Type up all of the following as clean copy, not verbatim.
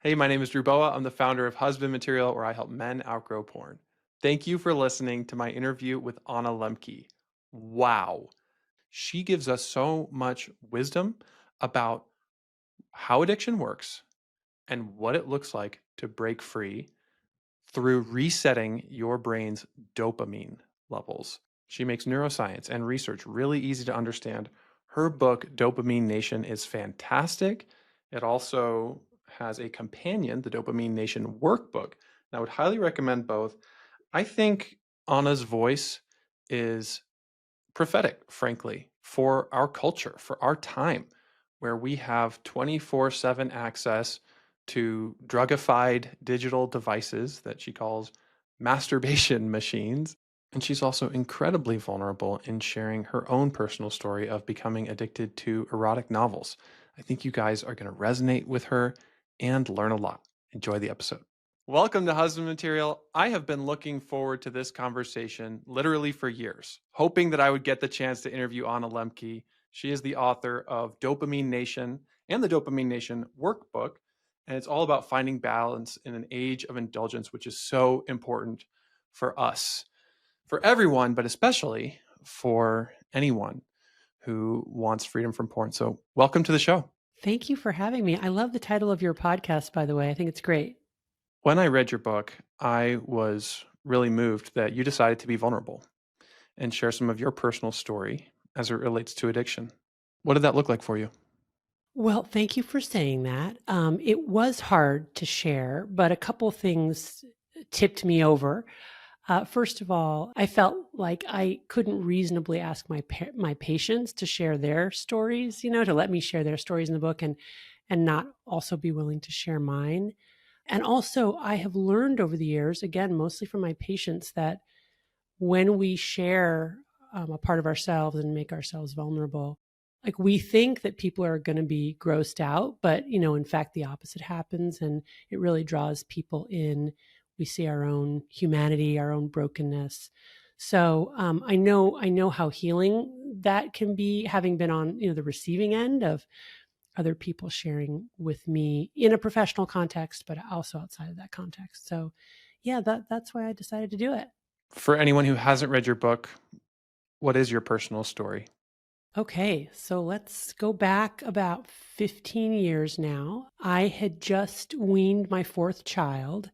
Hey, my name is Drew Boa. I'm the founder of Husband Material, where I help men outgrow porn. Thank you for listening to my interview with Anna Lembke. Wow. She gives us so much wisdom about how addiction works and what it looks like to break free through resetting your brain's dopamine levels. She makes neuroscience and research really easy to understand. Her book, Dopamine Nation, is fantastic. It also has a companion, the Dopamine Nation workbook. And I would highly recommend both. I think Anna's voice is prophetic, frankly, for our culture, for our time, where we have 24/7 access to drugified digital devices that she calls masturbation machines. And she's also incredibly vulnerable in sharing her own personal story of becoming addicted to erotic novels. I think you guys are going to resonate with her and learn a lot. Enjoy the episode. Welcome to Husband Material. I have been looking forward to this conversation literally for years, hoping that I would get the chance to interview Anna Lembke. She is the author of Dopamine Nation and the Dopamine Nation workbook, and it's all about finding balance in an age of indulgence, which is so important for us, for everyone, but especially for anyone who wants freedom from porn. So, welcome to the show. Thank you for having me. I love the title of your podcast, by the way. I think it's great. When I read your book, I was really moved that you decided to be vulnerable and share some of your personal story as it relates to addiction. What did that look like for you? Well, thank you for saying that. It was hard to share, but a couple things tipped me over. First of all, I felt like I couldn't reasonably ask my patients to share their stories, to let me share their stories in the book and not also be willing to share mine. And also, I have learned over the years, again, mostly from my patients, that when we share a part of ourselves and make ourselves vulnerable, like we think that people are going to be grossed out, but in fact, the opposite happens, and it really draws people in. We see our own humanity, our own brokenness. So I know how healing that can be, having been on the receiving end of other people sharing with me in a professional context, but also outside of that context. So yeah, that's why I decided to do it. For anyone who hasn't read your book, what is your personal story? Okay, so let's go back about 15 years now. I had just weaned my fourth child,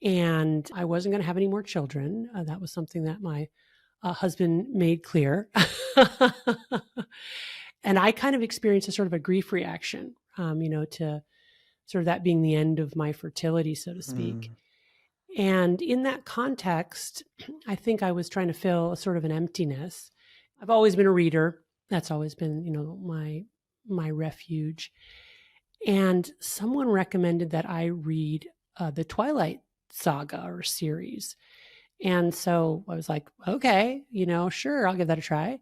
and I wasn't going to have any more children. That was something that my husband made clear. And I kind of experienced a sort of a grief reaction, to sort of that being the end of my fertility, so to speak. Mm. And in that context, I think I was trying to fill a sort of an emptiness. I've always been a reader. That's always been, my refuge. And someone recommended that I read the Twilight saga or series. And so I was like, okay, sure, I'll give that a try.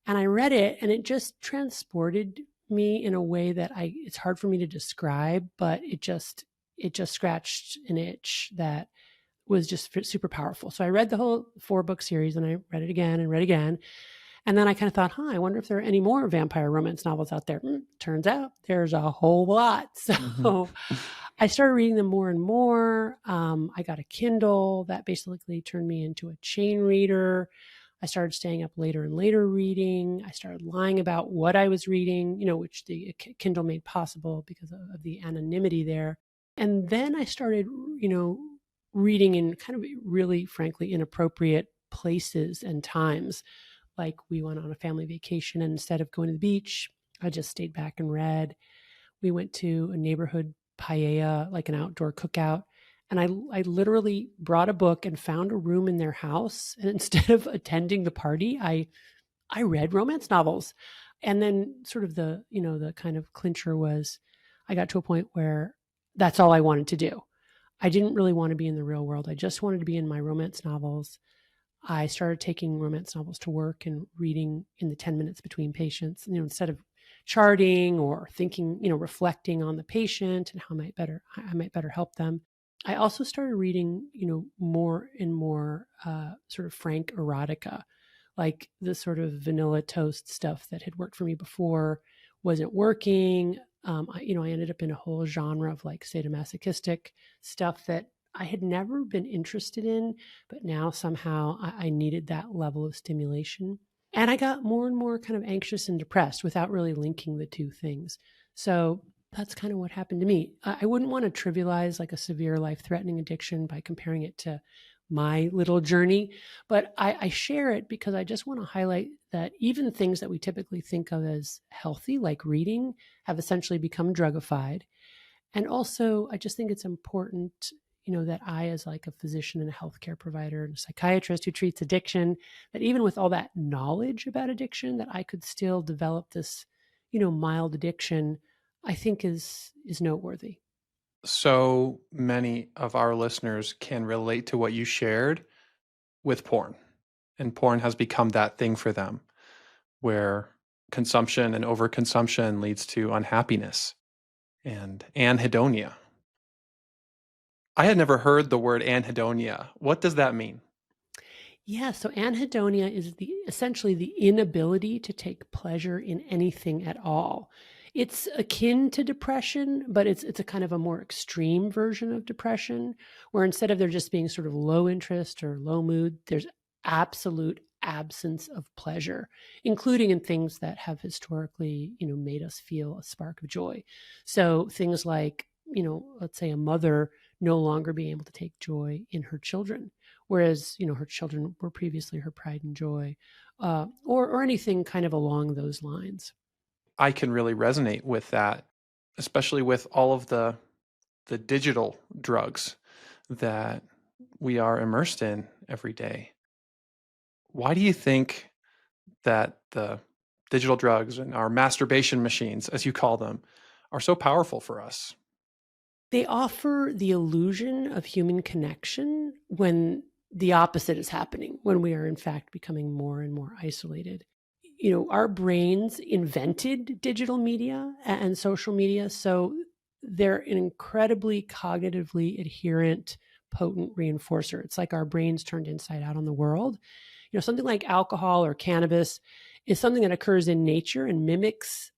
And I read it, and it just transported me in a way that it's hard for me to describe, but it just scratched an itch that was just super powerful. So I read the whole 4-book series, and I read it again and read again. And then I kind of thought, I wonder if there are any more vampire romance novels out there. Turns out there's a whole lot. So Mm-hmm. I started reading them more and more. I got a Kindle that basically turned me into a chain reader. I started staying up later and later reading. I started lying about what I was reading, which the Kindle made possible because of the anonymity there. And then I started, reading in kind of really, frankly, inappropriate places and times. Like we went on a family vacation, and instead of going to the beach, I just stayed back and read. We went to a neighborhood paella, like an outdoor cookout. And I literally brought a book and found a room in their house. And instead of attending the party, I read romance novels. And then sort of the kind of clincher was I got to a point where that's all I wanted to do. I didn't really want to be in the real world. I just wanted to be in my romance novels. I started taking romance novels to work and reading in the 10 minutes between patients, instead of charting or thinking, reflecting on the patient and how I might better help them. I also started reading, more and more sort of frank erotica, like the sort of vanilla toast stuff that had worked for me before wasn't working. I ended up in a whole genre of like sadomasochistic stuff that I had never been interested in, but now somehow I needed that level of stimulation. And I got more and more kind of anxious and depressed without really linking the two things. So that's kind of what happened to me. I wouldn't want to trivialize like a severe life threatening addiction by comparing it to my little journey, but I share it because I just want to highlight that even things that we typically think of as healthy, like reading, have essentially become drugified. And also, I just think it's important, that I, as like a physician and a healthcare provider and a psychiatrist who treats addiction, that even with all that knowledge about addiction, that I could still develop this, mild addiction, I think is noteworthy. So many of our listeners can relate to what you shared with porn, and porn has become that thing for them where consumption and overconsumption leads to unhappiness and anhedonia. I had never heard the word anhedonia. What does that mean? Yeah, so anhedonia is essentially the inability to take pleasure in anything at all. It's akin to depression, but it's a kind of a more extreme version of depression, where instead of there just being sort of low interest or low mood, there's absolute absence of pleasure, including in things that have historically, made us feel a spark of joy. So things like, let's say a mother no longer being able to take joy in her children, whereas her children were previously her pride and joy, or anything kind of along those lines. I can really resonate with that, especially with all of the digital drugs that we are immersed in every day. Why do you think that the digital drugs and our masturbation machines, as you call them, are so powerful for us? They offer the illusion of human connection when the opposite is happening, when we are in fact becoming more and more isolated. Our brains invented digital media and social media, so they're an incredibly cognitively adherent, potent reinforcer. It's like our brains turned inside out on the world. Something like alcohol or cannabis is something that occurs in nature and mimics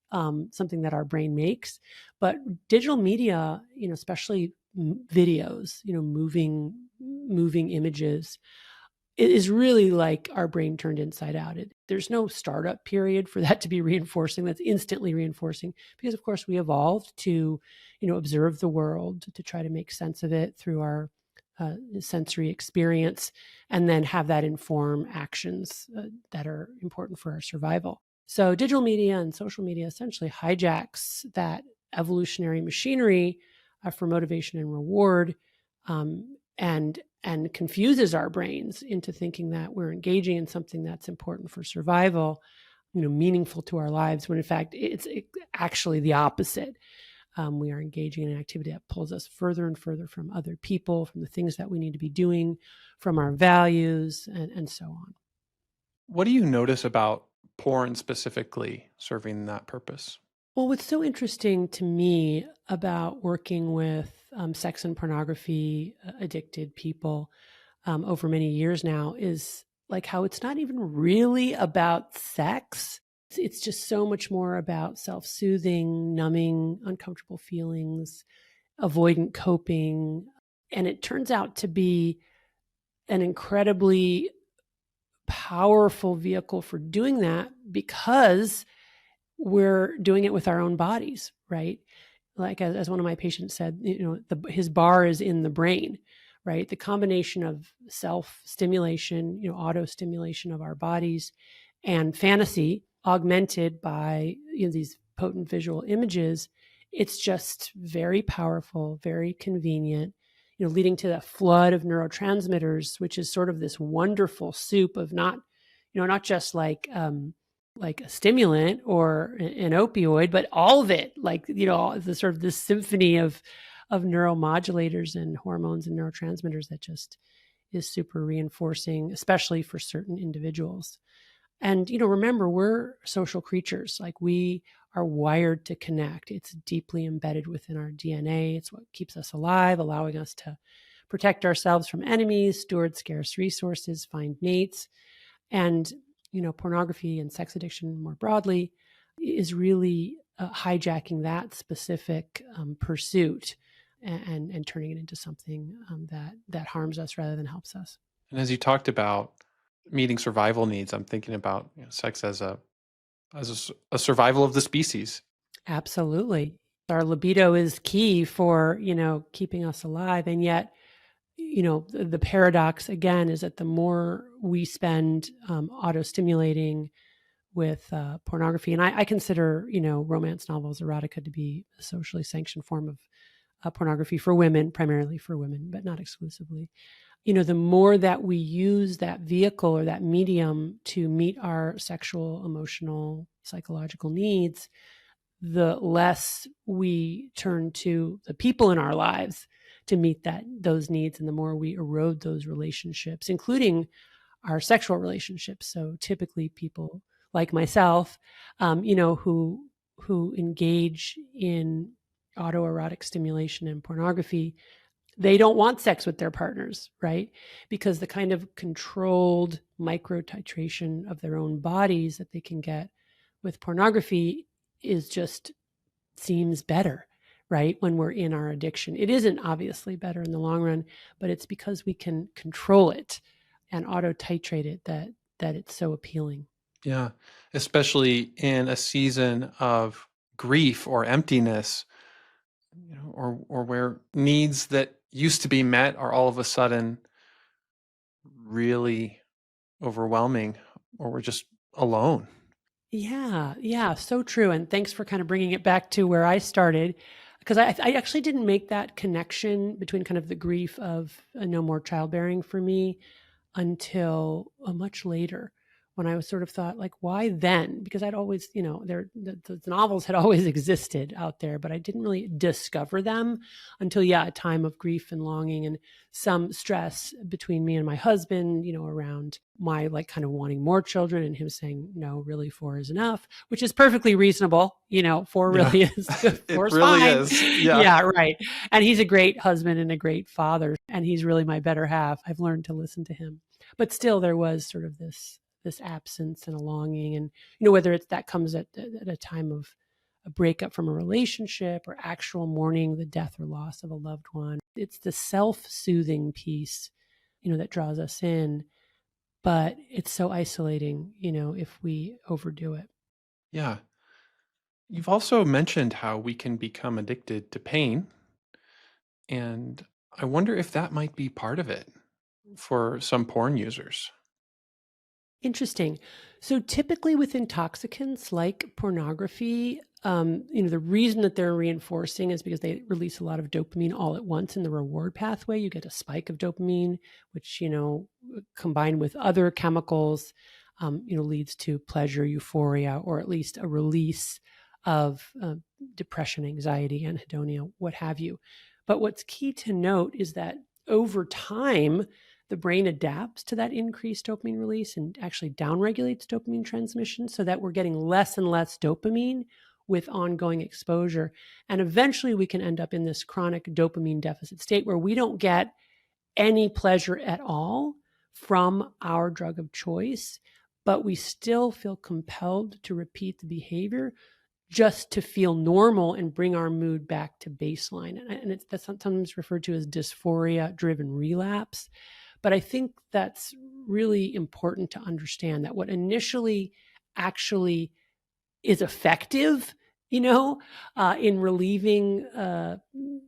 something that our brain makes. But digital media, especially videos, moving images, it is really like our brain turned inside out. There's no startup period for that to be reinforcing. That's instantly reinforcing because, of course, we evolved to, observe the world, to try to make sense of it through our sensory experience, and then have that inform actions that are important for our survival. So digital media and social media essentially hijacks that evolutionary machinery for motivation and reward, and confuses our brains into thinking that we're engaging in something that's important for survival, meaningful to our lives, when in fact it's actually the opposite. We are engaging in an activity that pulls us further and further from other people, from the things that we need to be doing, from our values, and so on. What do you notice about porn specifically serving that purpose? Well, what's so interesting to me about working with sex and pornography addicted people over many years now is like how it's not even really about sex. It's just so much more about self-soothing, numbing uncomfortable feelings, avoidant coping. And it turns out to be an incredibly powerful vehicle for doing that because we're doing it with our own bodies, right? Like as one of my patients said, his bar is in the brain, right? The combination of self-stimulation, auto-stimulation of our bodies and fantasy augmented by these potent visual images, it's just very powerful, very convenient, leading to that flood of neurotransmitters, which is sort of this wonderful soup of not just like a stimulant or an opioid, but all of it, like, the sort of this symphony of neuromodulators and hormones and neurotransmitters that just is super reinforcing, especially for certain individuals. And, remember, we're social creatures. Like, we are wired to connect. It's deeply embedded within our DNA. It's what keeps us alive, allowing us to protect ourselves from enemies, steward scarce resources, find mates. And, pornography and sex addiction more broadly is really hijacking that specific pursuit and turning it into something that harms us rather than helps us. And as you talked about meeting survival needs, I'm thinking about sex as a survival of the species. Absolutely. Our libido is key for, keeping us alive. And yet, the paradox again is that the more we spend auto-stimulating with pornography, and I consider, romance novels, erotica to be a socially sanctioned form of pornography for women, primarily for women, but not exclusively. The more that we use that vehicle or that medium to meet our sexual, emotional, psychological needs, the less we turn to the people in our lives to meet those needs, and the more we erode those relationships, including our sexual relationships. So typically people like myself, who engage in autoerotic stimulation and pornography, they don't want sex with their partners, right? Because the kind of controlled micro titration of their own bodies that they can get with pornography seems better, right? When we're in our addiction. It isn't obviously better in the long run, but it's because we can control it and auto titrate it that it's so appealing. Yeah, especially in a season of grief or emptiness, or where needs that used to be met are all of a sudden really overwhelming, or we're just alone. Yeah, so true. And thanks for kind of bringing it back to where I started, because I actually didn't make that connection between kind of the grief of no more childbearing for me until much later, when I was sort of thought, like, why then? Because I'd always, the novels had always existed out there, but I didn't really discover them until, a time of grief and longing and some stress between me and my husband, around my like kind of wanting more children and him saying, no, really 4 is enough, which is perfectly reasonable. 4 Yeah, really is, it 4 is really fine. is. Yeah. Yeah, right. And he's a great husband and a great father, and he's really my better half. I've learned to listen to him. But still, there was sort of this absence and a longing, and whether it's that comes at a time of a breakup from a relationship or actual mourning the death or loss of a loved one. It's the self-soothing piece, that draws us in, but it's so isolating, if we overdo it. Yeah. You've also mentioned how we can become addicted to pain, and I wonder if that might be part of it for some porn users. Interesting. So typically with intoxicants like pornography, the reason that they're reinforcing is because they release a lot of dopamine all at once in the reward pathway. You get a spike of dopamine, which, combined with other chemicals, leads to pleasure, euphoria, or at least a release of depression, anxiety, anhedonia, what have you. But what's key to note is that over time, the brain adapts to that increased dopamine release and actually downregulates dopamine transmission so that we're getting less and less dopamine with ongoing exposure. And eventually we can end up in this chronic dopamine deficit state where we don't get any pleasure at all from our drug of choice, but we still feel compelled to repeat the behavior just to feel normal and bring our mood back to baseline. And that's sometimes referred to as dysphoria-driven relapse. But I think that's really important to understand, that what initially actually is effective, in relieving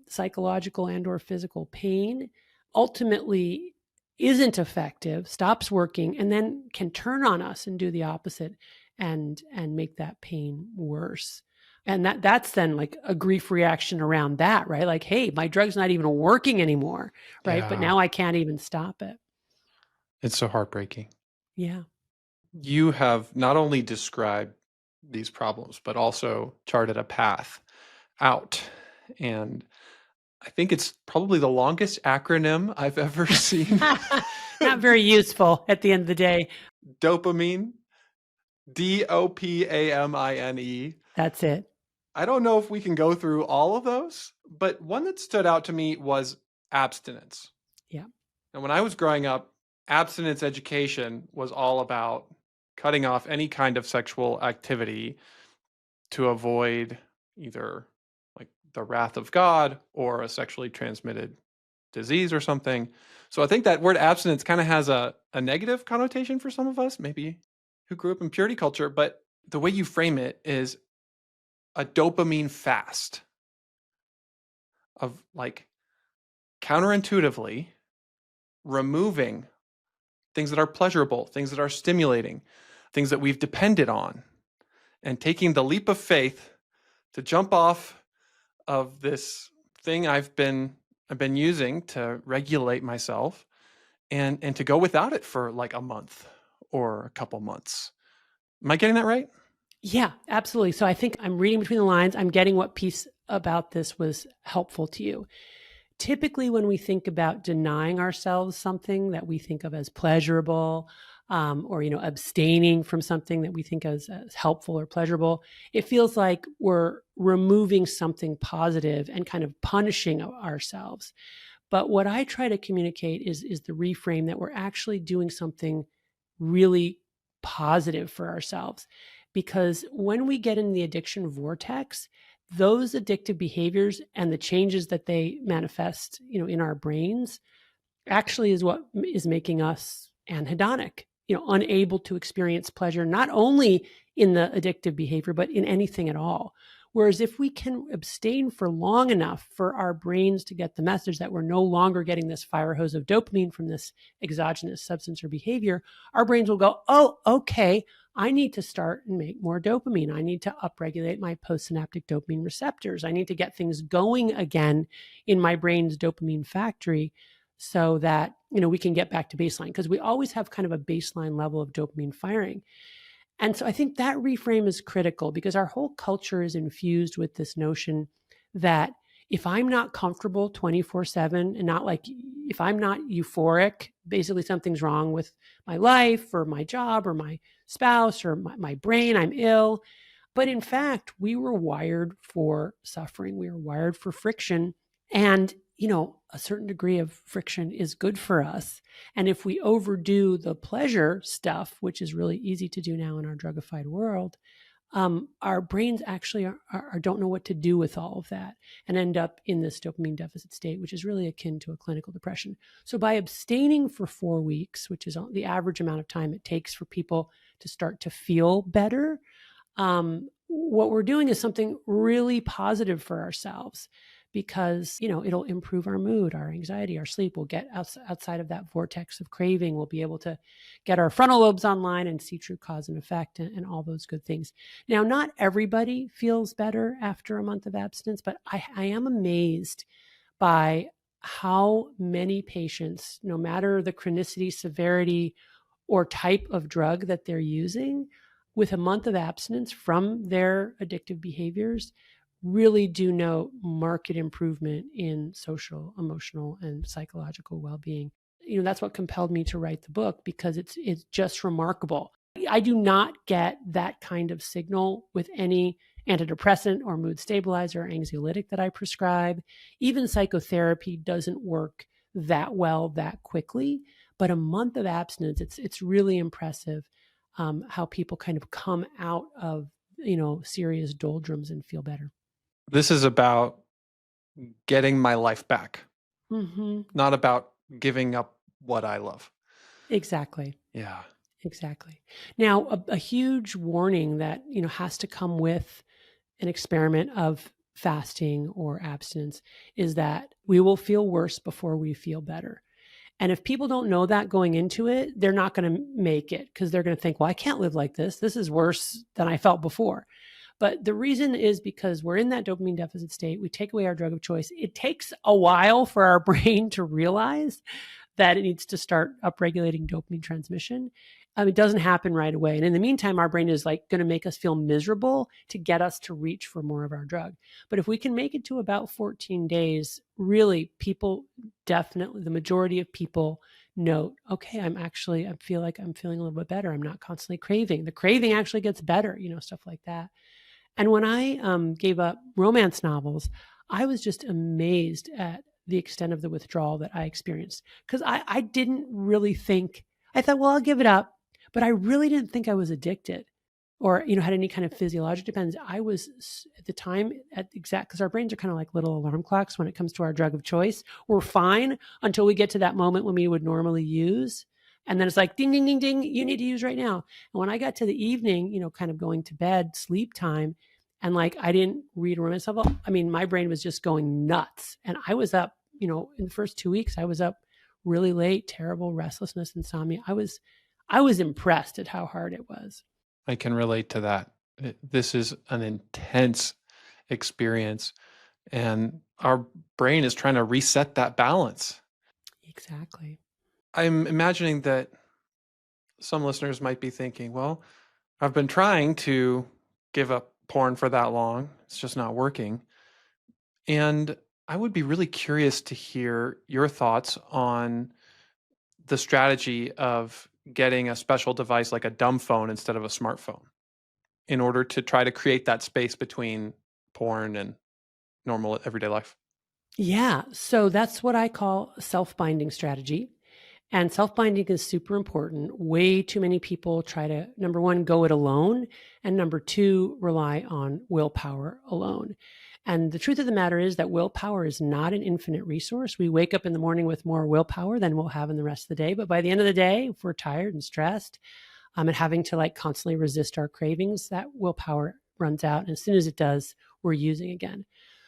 psychological and or physical pain, ultimately isn't effective, stops working, and then can turn on us and do the opposite and make that pain worse. And that's then like a grief reaction around that, right? Like, hey, my drug's not even working anymore, right? But Yeah. now I can't even stop it. It's so heartbreaking. Yeah. You have not only described these problems, but also charted a path out. And I think it's probably the longest acronym I've ever seen. Not very useful at the end of the day. Dopamine, Dopamine. That's it. I don't know if we can go through all of those, but one that stood out to me was abstinence. Yeah. And when I was growing up, abstinence education was all about cutting off any kind of sexual activity to avoid either like the wrath of God or a sexually transmitted disease or something. So I think that word abstinence kind of has a negative connotation for some of us, maybe who grew up in purity culture. But the way you frame it is a dopamine fast of like counterintuitively removing things that are pleasurable, things that are stimulating, things that we've depended on, and taking the leap of faith to jump off of this thing I've been using to regulate myself and to go without it for like a month or a couple months. Am I getting that right? Yeah, absolutely. So I think I'm reading between the lines. I'm getting what piece about this was helpful to you. Typically, when we think about denying ourselves something that we think of as pleasurable, or abstaining from something that we think as helpful or pleasurable, it feels like we're removing something positive and kind of punishing ourselves. But what I try to communicate is the reframe that we're actually doing something really positive for ourselves. Because when we get in the addiction vortex, those addictive behaviors and the changes that they manifest, in our brains actually is what is making us anhedonic, unable to experience pleasure, not only in the addictive behavior, but in anything at all. Whereas if we can abstain for long enough for our brains to get the message that we're no longer getting this fire hose of dopamine from this exogenous substance or behavior, our brains will go, oh, okay, I need to start and make more dopamine. I need to upregulate my postsynaptic dopamine receptors. I need to get things going again in my brain's dopamine factory so that, we can get back to baseline, because we always have kind of a baseline level of dopamine firing. And so I think that reframe is critical, because our whole culture is infused with this notion that if I'm not comfortable 24/7 and not like, if I'm not euphoric, basically something's wrong with my life or my job or my spouse or my brain, I'm ill. But in fact, we were wired for suffering. We were wired for friction. And, a certain degree of friction is good for us. And if we overdo the pleasure stuff, which is really easy to do now in our drugified world, our brains actually don't know what to do with all of that and end up in this dopamine deficit state, which is really akin to a clinical depression. So by abstaining for 4 weeks, which is the average amount of time it takes for people to start to feel better, what we're doing is something really positive for ourselves, because, it'll improve our mood, our anxiety, our sleep. We'll get outside of that vortex of craving. We'll be able to get our frontal lobes online and see true cause and effect and all those good things. Now, not everybody feels better after a month of abstinence, but I am amazed by how many patients, no matter the chronicity, severity, or type of drug that they're using, with a month of abstinence from their addictive behaviors, really do note marked improvement in social, emotional, and psychological well-being. That's what compelled me to write the book, because it's just remarkable. I do not get that kind of signal with any antidepressant or mood stabilizer or anxiolytic that I prescribe. Even psychotherapy doesn't work that well that quickly. But a month of abstinence, it's really impressive how people kind of come out of serious doldrums and feel better. This is about getting my life back, not about giving up what I love. Exactly. Yeah. Exactly. Now, a huge warning that, has to come with an experiment of fasting or abstinence is that we will feel worse before we feel better. And if people don't know that going into it, they're not going to make it, because they're going to think, well, I can't live like this. This is worse than I felt before. But the reason is because we're in that dopamine deficit state. We take away our drug of choice. It takes a while for our brain to realize that it needs to start upregulating dopamine transmission. It doesn't happen right away. And in the meantime, our brain is like going to make us feel miserable to get us to reach for more of our drug. But if we can make it to about 14 days, really, people definitely, the majority of people note, okay, I feel like I'm feeling a little bit better. I'm not constantly craving. The craving actually gets better, stuff like that. And when I gave up romance novels, I was just amazed at the extent of the withdrawal that I experienced. Because I didn't really think, I thought, well, I'll give it up. But I really didn't think I was addicted. or, had any kind of physiologic dependence. I was at the time because our brains are kind of like little alarm clocks when it comes to our drug of choice. We're fine until we get to that moment when we would normally use. And then it's like, ding, ding, ding, ding, you need to use right now. And when I got to the evening, kind of going to bed, sleep time, and like I didn't read or remember myself, I mean, my brain was just going nuts. And I was up, in the first 2 weeks, I was up really late, terrible restlessness, insomnia. I was impressed at how hard it was. I can relate to that. This is an intense experience, and our brain is trying to reset that balance. Exactly. I'm imagining that some listeners might be thinking, well, I've been trying to give up porn for that long. It's just not working. And I would be really curious to hear your thoughts on the strategy of getting a special device like a dumb phone instead of a smartphone in order to try to create that space between porn and normal everyday life. Yeah. So that's what I call self-binding strategy. And self-binding is super important. Way too many people try to, number one, go it alone, and number two, rely on willpower alone. And the truth of the matter is that willpower is not an infinite resource. We wake up in the morning with more willpower than we'll have in the rest of the day. But by the end of the day, if we're tired and stressed, and having to like constantly resist our cravings, that willpower runs out. And as soon as it does, we're using again.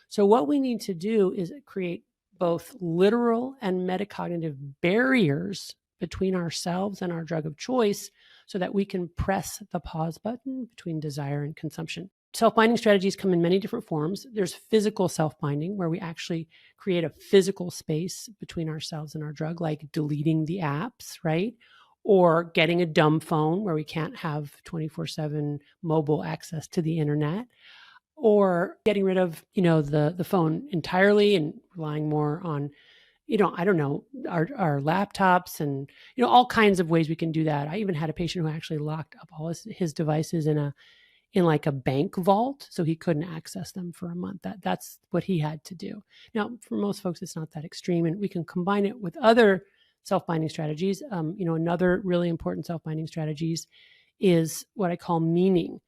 So what we need to do is create both literal and metacognitive barriers between ourselves and our drug of choice so that we can press the pause button between desire and consumption. Self-binding strategies come in many different forms. There's physical self-binding, where we actually create a physical space between ourselves and our drug, like deleting the apps, right? Or getting a dumb phone where we can't have 24/7 mobile access to the internet, or getting rid of, the phone entirely and relying more on, I don't know, our laptops and, all kinds of ways we can do that. I even had a patient who actually locked up all his devices in like a bank vault, so he couldn't access them for a month. That's what he had to do. Now, for most folks, it's not that extreme, and we can combine it with other self-binding strategies. Another really important self-binding strategies is what I call meaning,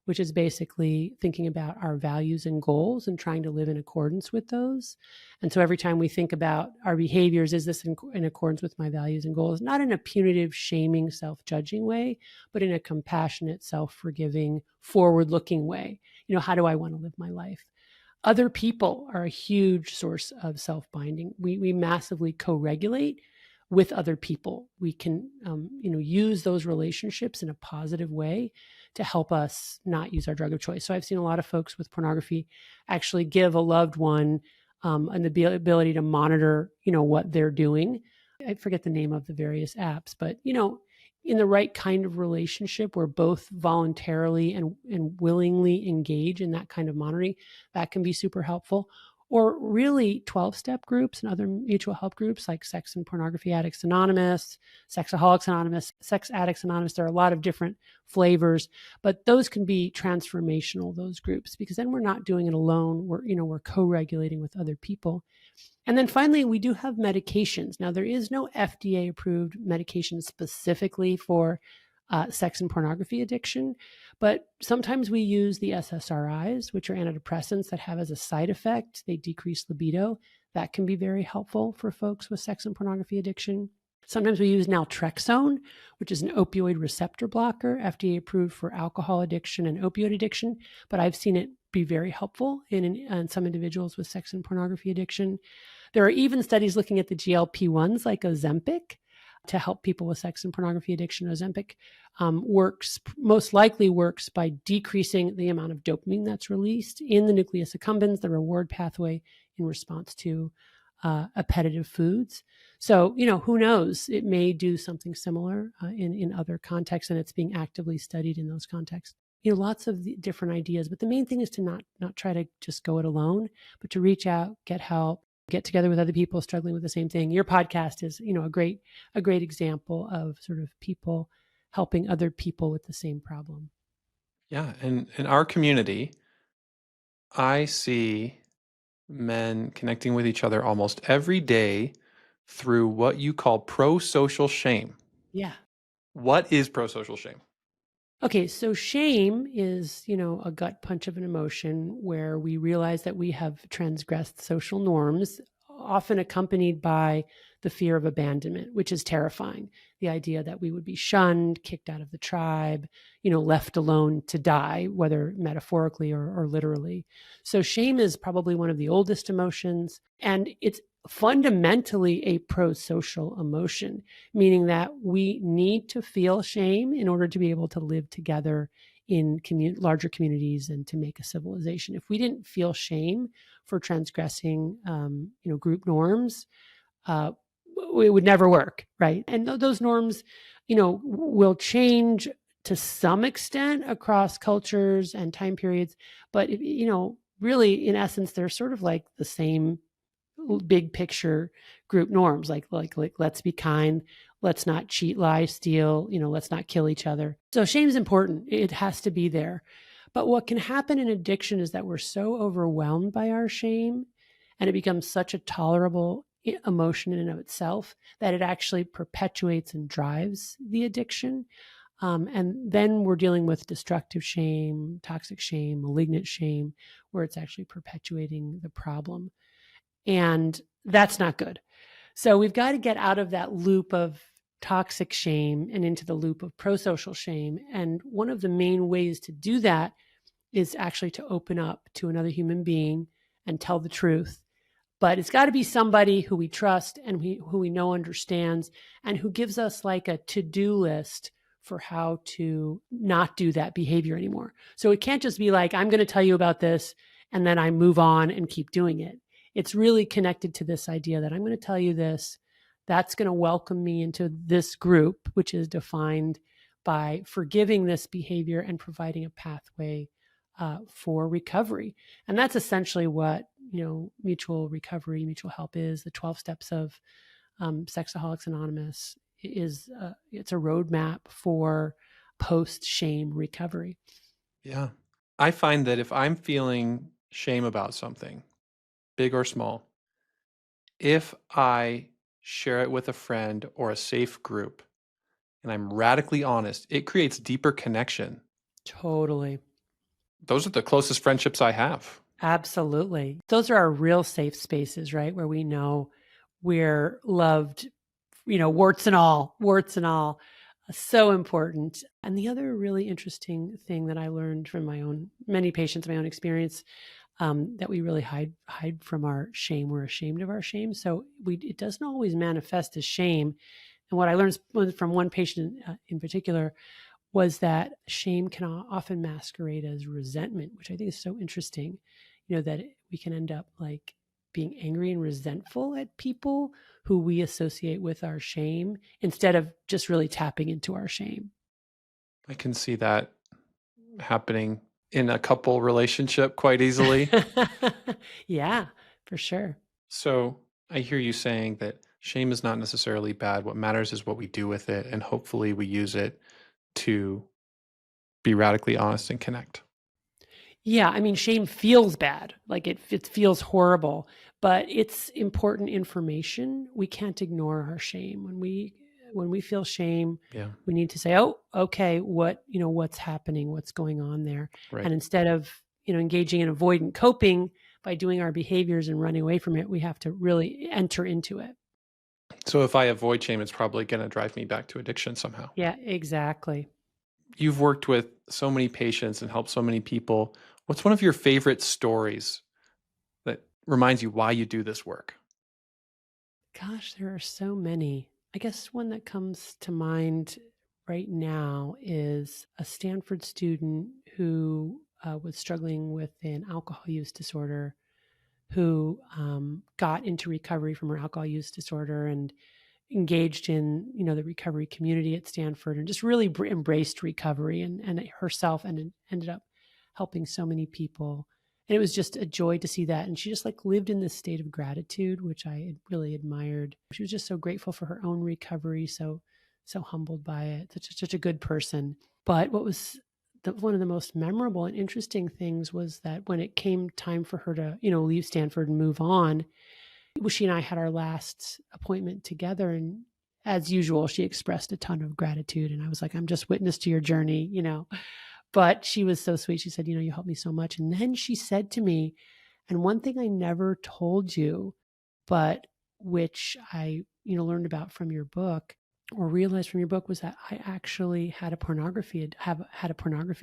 which is basically thinking about our values and goals and trying to live in accordance with those. And so every time we think about our behaviors, is this in accordance with my values and goals? Not in a punitive, shaming, self-judging way, but in a compassionate, self-forgiving, forward-looking way. How do I want to live my life? Other people are a huge source of self-binding. We massively co-regulate with other people. We can, use those relationships in a positive way to help us not use our drug of choice. So I've seen a lot of folks with pornography actually give a loved one and the ability to monitor, what they're doing. I forget the name of the various apps, but, in the right kind of relationship where both voluntarily and willingly engage in that kind of monitoring, that can be super helpful. Or really 12-step groups and other mutual help groups like Sex and Pornography Addicts Anonymous, Sexaholics Anonymous, Sex Addicts Anonymous. There are a lot of different flavors, but those can be transformational, those groups, because then we're not doing it alone. We're co-regulating with other people. And then finally, we do have medications. Now, there is no FDA-approved medication specifically for sex and pornography addiction, but sometimes we use the SSRIs, which are antidepressants that have as a side effect, they decrease libido. That can be very helpful for folks with sex and pornography addiction. Sometimes we use naltrexone, which is an opioid receptor blocker, FDA approved for alcohol addiction and opioid addiction, but I've seen it be very helpful in some individuals with sex and pornography addiction. There are even studies looking at the GLP-1s like Ozempic to help people with sex and pornography addiction. Ozempic most likely works by decreasing the amount of dopamine that's released in the nucleus accumbens, the reward pathway in response to appetitive foods. So, who knows? It may do something similar in other contexts, and it's being actively studied in those contexts. Lots of different ideas, but the main thing is to not try to just go it alone, but to reach out, get help, get together with other people struggling with the same thing. Your podcast is, a great example of sort of people helping other people with the same problem. Yeah, and in our community, I see men connecting with each other almost every day through what you call prosocial shame. Yeah. What is prosocial shame? Okay, so shame is, a gut punch of an emotion where we realize that we have transgressed social norms, often accompanied by the fear of abandonment, which is terrifying. The idea that we would be shunned, kicked out of the tribe, left alone to die, whether metaphorically or literally. So shame is probably one of the oldest emotions, and it's fundamentally a prosocial emotion, meaning that we need to feel shame in order to be able to live together in larger communities and to make a civilization. If we didn't feel shame for transgressing, group norms, uh, it would never work, right? And those norms, will change to some extent across cultures and time periods, but really, in essence, they're sort of like the same big picture group norms, like let's be kind, let's not cheat, lie, steal, let's not kill each other. So shame's important. It has to be there. But what can happen in addiction is that we're so overwhelmed by our shame, and it becomes such a tolerable emotion in and of itself that it actually perpetuates and drives the addiction. And then we're dealing with destructive shame, toxic shame, malignant shame, where it's actually perpetuating the problem. And that's not good. So we've got to get out of that loop of toxic shame and into the loop of prosocial shame. And one of the main ways to do that is actually to open up to another human being and tell the truth. But it's got to be somebody who we trust and who we know understands and who gives us like a to-do list for how to not do that behavior anymore. So it can't just be like, I'm going to tell you about this and then I move on and keep doing it. It's really connected to this idea that I'm going to tell you this, that's going to welcome me into this group, which is defined by forgiving this behavior and providing a pathway for recovery. And that's essentially what, mutual recovery, mutual help is. The 12 steps of Sexaholics Anonymous is it's a roadmap for post-shame recovery. Yeah. I find that if I'm feeling shame about something, big or small, if I share it with a friend or a safe group and I'm radically honest, it creates deeper connection. Totally. Those are the closest friendships I have. Absolutely. Those are our real safe spaces, right? Where we know we're loved, warts and all, warts and all. So important. And the other really interesting thing that I learned from many patients, my own experience, that we really hide from our shame. We're ashamed of our shame. So it doesn't always manifest as shame. And what I learned from one patient in particular was that shame can often masquerade as resentment, which I think is so interesting, that we can end up like being angry and resentful at people who we associate with our shame instead of just really tapping into our shame. I can see that happening in a couple relationship quite easily. Yeah, for sure. So I hear you saying that shame is not necessarily bad. What matters is what we do with it. And hopefully we use it to be radically honest and connect. Yeah, I mean, shame feels bad. Like it feels horrible, but it's important information. We can't ignore our shame. When we feel shame, Yeah. we need to say, "Oh, okay, what's happening? What's going on there?" Right. And instead of, engaging in avoidant coping by doing our behaviors and running away from it, we have to really enter into it. So if I avoid shame, it's probably going to drive me back to addiction somehow. Yeah, exactly. You've worked with so many patients and helped so many people. What's one of your favorite stories that reminds you why you do this work? Gosh, there are so many. I guess one that comes to mind right now is a Stanford student who was struggling with an alcohol use disorder, who got into recovery from her alcohol use disorder and engaged in the recovery community at Stanford and just really embraced recovery and herself, and ended up helping so many people. And it was just a joy to see that. And she just like lived in this state of gratitude, which I really admired. She was just so grateful for her own recovery, so humbled by it. Such a good person. But what was one of the most memorable and interesting things was that when it came time for her to leave Stanford and move on, she and I had our last appointment together, and as usual, she expressed a ton of gratitude. And I was like, I'm just witness to your journey, But she was so sweet. She said, you helped me so much. And then she said to me, and one thing I never told you, but which I, learned about from your book or realized from your book, was that I actually had a pornography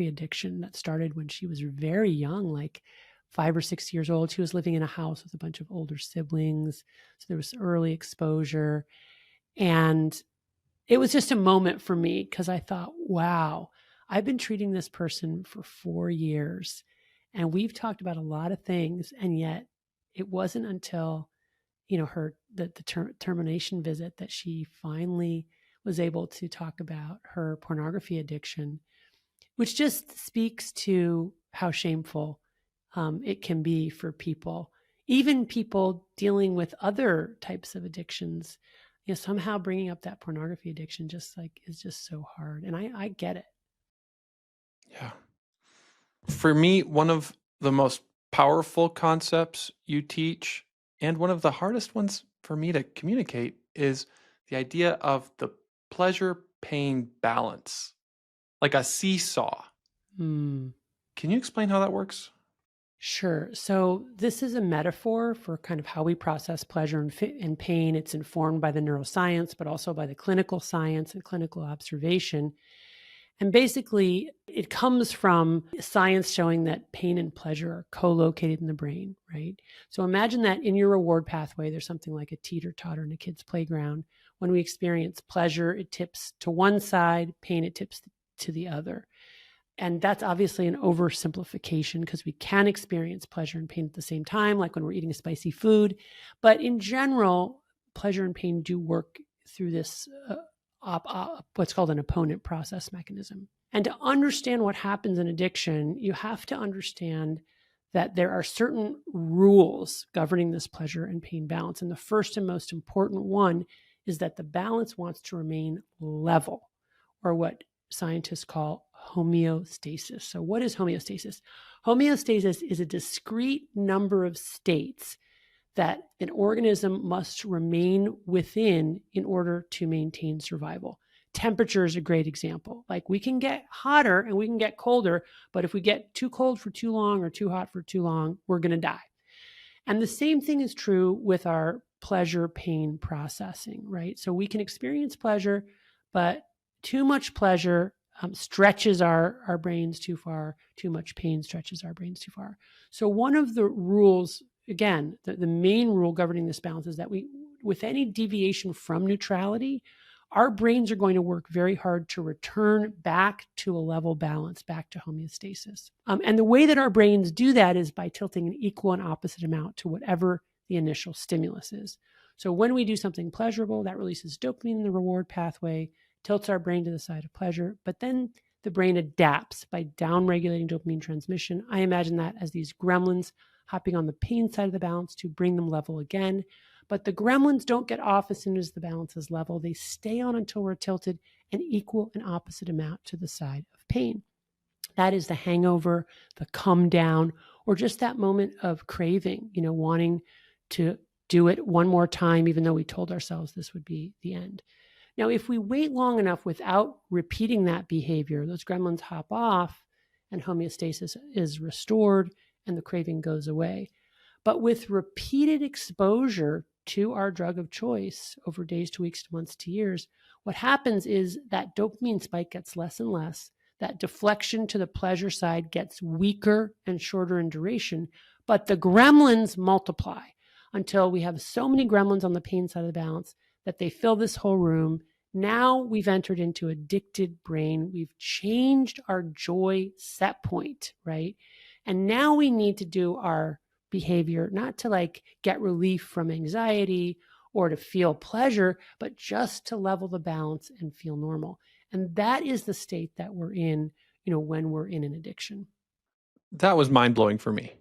addiction that started when she was very young, like 5 or 6 years old. She was living in a house with a bunch of older siblings. So there was early exposure. And it was just a moment for me because I thought, wow, I've been treating this person for 4 years and we've talked about a lot of things. And yet it wasn't until, the termination visit that she finally was able to talk about her pornography addiction, which just speaks to how shameful it can be for people, even people dealing with other types of addictions. Somehow bringing up that pornography addiction is just so hard. And I get it. Yeah. For me, one of the most powerful concepts you teach, and one of the hardest ones for me to communicate, is the idea of the pleasure pain balance, like a seesaw. Mm. Can you explain how that works? Sure. So this is a metaphor for kind of how we process pleasure and pain. It's informed by the neuroscience, but also by the clinical science and clinical observation. And basically, it comes from science showing that pain and pleasure are co-located in the brain, right? So imagine that in your reward pathway, there's something like a teeter-totter in a kid's playground. When we experience pleasure, it tips to one side, pain, it tips to the other. And that's obviously an oversimplification because we can experience pleasure and pain at the same time, like when we're eating a spicy food. But in general, pleasure and pain do work through this what's called an opponent process mechanism. And to understand what happens in addiction, you have to understand that there are certain rules governing this pleasure and pain balance. And the first and most important one is that the balance wants to remain level, or what scientists call homeostasis. So what is homeostasis? Homeostasis is a discrete number of states that an organism must remain within in order to maintain survival. Temperature is a great example. Like, we can get hotter and we can get colder, but if we get too cold for too long or too hot for too long, we're going to die. And the same thing is true with our pleasure pain processing, right? So we can experience pleasure, but too much pleasure stretches our brains too far. Too much pain stretches our brains too far. So one of the rules, again, the main rule governing this balance, is that with any deviation from neutrality, our brains are going to work very hard to return back to a level balance, back to homeostasis. And the way that our brains do that is by tilting an equal and opposite amount to whatever the initial stimulus is. So when we do something pleasurable, that releases dopamine in the reward pathway, tilts our brain to the side of pleasure, but then the brain adapts by downregulating dopamine transmission. I imagine that as these gremlins hopping on the pain side of the balance to bring them level again. But the gremlins don't get off as soon as the balance is level. They stay on until we're tilted an equal and opposite amount to the side of pain. That is the hangover, the come down, or just that moment of craving, wanting to do it one more time, even though we told ourselves this would be the end. Now, if we wait long enough without repeating that behavior, those gremlins hop off and homeostasis is restored and the craving goes away. But with repeated exposure to our drug of choice over days to weeks to months to years, what happens is that dopamine spike gets less and less. That deflection to the pleasure side gets weaker and shorter in duration, but the gremlins multiply until we have so many gremlins on the pain side of the balance that they fill this whole room. Now we've entered into addicted brain. We've changed our joy set point, right? And now we need to do our behavior, not to get relief from anxiety or to feel pleasure, but just to level the balance and feel normal. And that is the state that we're in, when we're in an addiction. That was mind-blowing for me,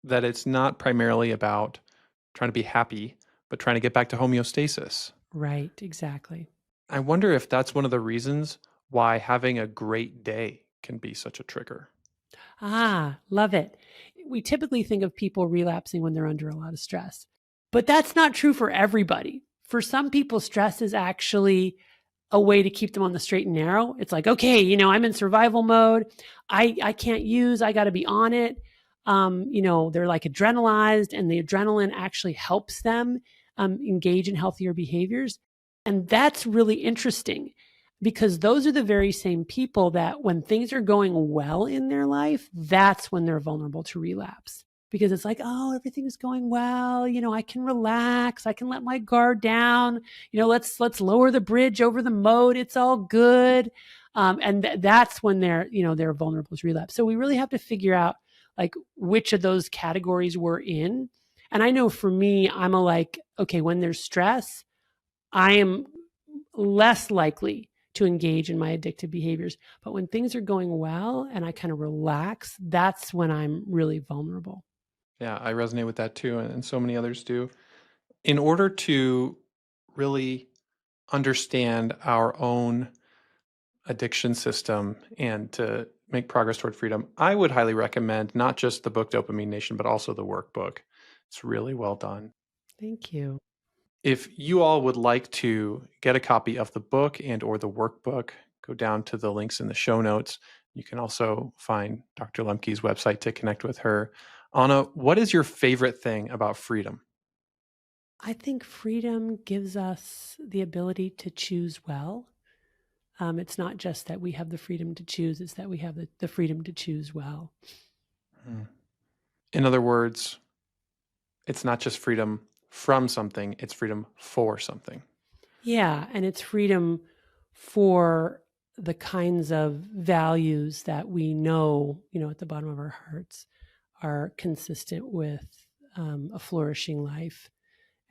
that it's not primarily about trying to be happy, but trying to get back to homeostasis. Right, exactly. I wonder if that's one of the reasons why having a great day can be such a trigger. Ah, love it. We typically think of people relapsing when they're under a lot of stress, but that's not true for everybody. For some people, stress is actually a way to keep them on the straight and narrow. It's like, okay, I'm in survival mode. I can't use, I got to be on it. They're like adrenalized, and the adrenaline actually helps them engage in healthier behaviors. And that's really interesting because those are the very same people that when things are going well in their life, that's when they're vulnerable to relapse. Because it's like, oh, everything's going well. I can relax. I can let my guard down. Let's lower the bridge over the moat. It's all good. And that's when they're vulnerable to relapse. So we really have to figure out like which of those categories we're in. And I know for me, I'm okay, when there's stress, I am less likely to engage in my addictive behaviors. But when things are going well and I kind of relax, that's when I'm really vulnerable. Yeah, I resonate with that too, and so many others do. In order to really understand our own addiction system and to make progress toward freedom, I would highly recommend not just the book Dopamine Nation, but also the workbook. It's really well done. Thank you. If you all would like to get a copy of the book and or the workbook, go down to the links in the show notes. You can also find Dr. Lembke's website to connect with her. Anna, what is your favorite thing about freedom? I think freedom gives us the ability to choose well. It's not just that we have the freedom to choose, it's that we have the freedom to choose well. In other words, it's not just freedom from something, it's freedom for something. Yeah, and it's freedom for the kinds of values that we know, at the bottom of our hearts are consistent with a flourishing life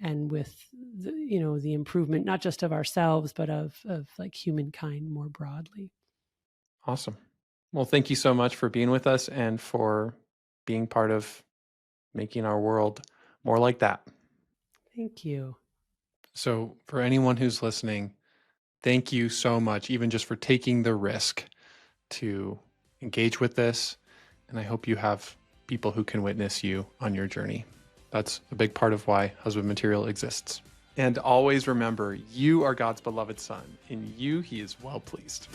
and with the improvement, not just of ourselves, but of like humankind more broadly. Awesome. Well, thank you so much for being with us and for being part of making our world more like that. Thank you. So, for anyone who's listening, thank you so much, even just for taking the risk to engage with this. And I hope you have people who can witness you on your journey. That's a big part of why Husband Material exists. And always remember, you are God's beloved son. In you, he is well pleased.